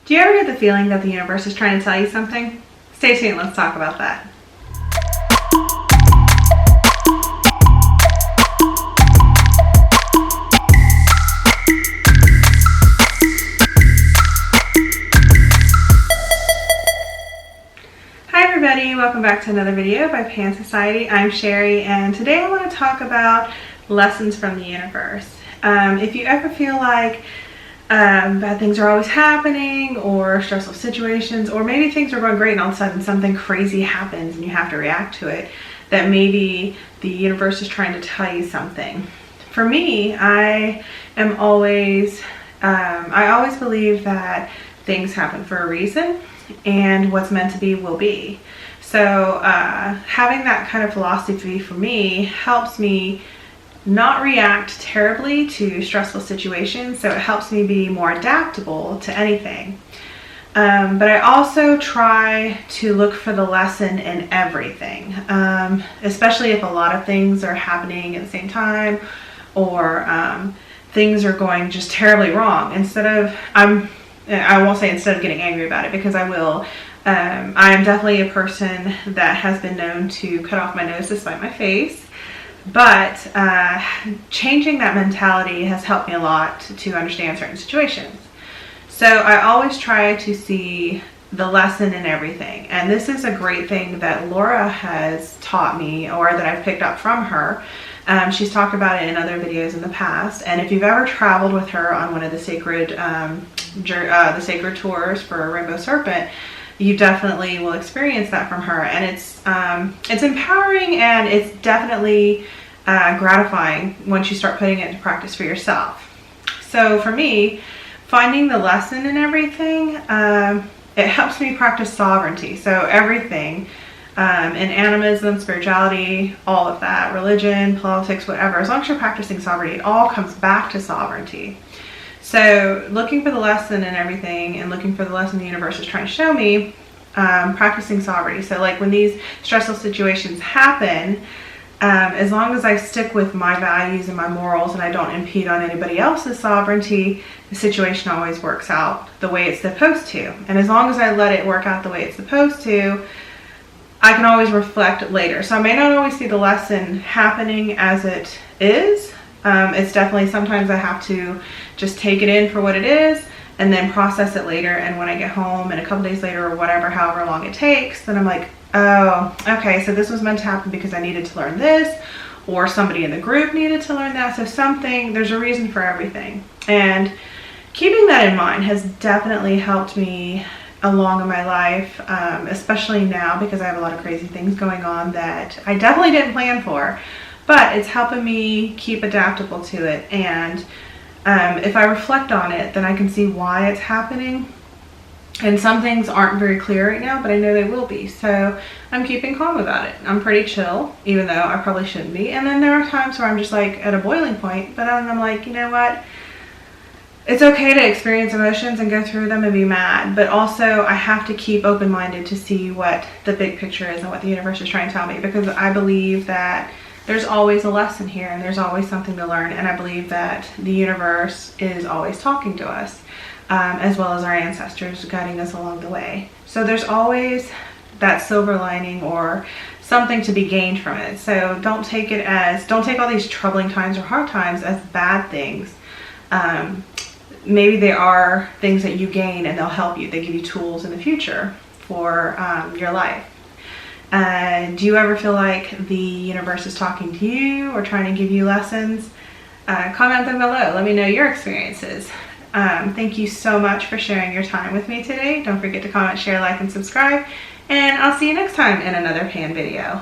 Do you ever get the feeling that the universe is trying to tell you something? Stay tuned, let's talk about that. Hi everybody, welcome back to another video by Pan Society. I'm Cherie, and today I want to talk about lessons from the universe. If you ever feel like bad things are always happening, or stressful situations, or maybe things are going great and all of a sudden something crazy happens and you have to react to it, that maybe the universe is trying to tell you something. For me, I always believe that things happen for a reason, and what's meant to be will be. So having that kind of philosophy for me helps me not react terribly to stressful situations, so it helps me be more adaptable to anything. But I also try to look for the lesson in everything, especially if a lot of things are happening at the same time, or things are going just terribly wrong. I won't say instead of getting angry about it, because I will. I am definitely a person that has been known to cut off my nose to spite my face. But changing that mentality has helped me a lot to understand certain situations. So I always try to see the lesson in everything. And this is a great thing that Laura has taught me, or that I've picked up from her. She's talked about it in other videos in the past. And if you've ever traveled with her on one of the sacred tours for Rainbow Serpent, you definitely will experience that from her, and it's empowering, and it's definitely gratifying once you start putting it into practice for yourself. So for me, finding the lesson in everything, it helps me practice sovereignty. So everything, in animism, spirituality, all of that, religion, politics, whatever, as long as you're practicing sovereignty, it all comes back to sovereignty. So looking for the lesson in everything, and looking for the lesson the universe is trying to show me, practicing sovereignty. So like when these stressful situations happen, as long as I stick with my values and my morals, and I don't impede on anybody else's sovereignty, the situation always works out the way it's supposed to. And as long as I let it work out the way it's supposed to, I can always reflect later. So I may not always see the lesson happening as it is. It's definitely, sometimes I have to just take it in for what it is and then process it later. And when I get home and a couple days later, or whatever, however long it takes, then I'm like, oh, okay, so this was meant to happen because I needed to learn this, or somebody in the group needed to learn that. So there's a reason for everything. And keeping that in mind has definitely helped me along in my life, especially now, because I have a lot of crazy things going on that I definitely didn't plan for. But it's helping me keep adaptable to it, and if I reflect on it, then I can see why it's happening. And some things aren't very clear right now, but I know they will be. So I'm keeping calm about it. I'm pretty chill, even though I probably shouldn't be. And then there are times where I'm just like at a boiling point, but then I'm like, you know what? It's okay to experience emotions and go through them and be mad, but also I have to keep open-minded to see what the big picture is and what the universe is trying to tell me, because I believe that there's always a lesson here, and there's always something to learn. And I believe that the universe is always talking to us, as well as our ancestors guiding us along the way. So there's always that silver lining, or something to be gained from it. So don't take all these troubling times or hard times as bad things. Maybe they are things that you gain, and they'll help you. They give you tools in the future for your life. Do you ever feel like the universe is talking to you or trying to give you lessons? Comment them below. Let me know your experiences. Thank you so much for sharing your time with me today. Don't forget to comment, share, like, and subscribe. And I'll see you next time in another Pan video.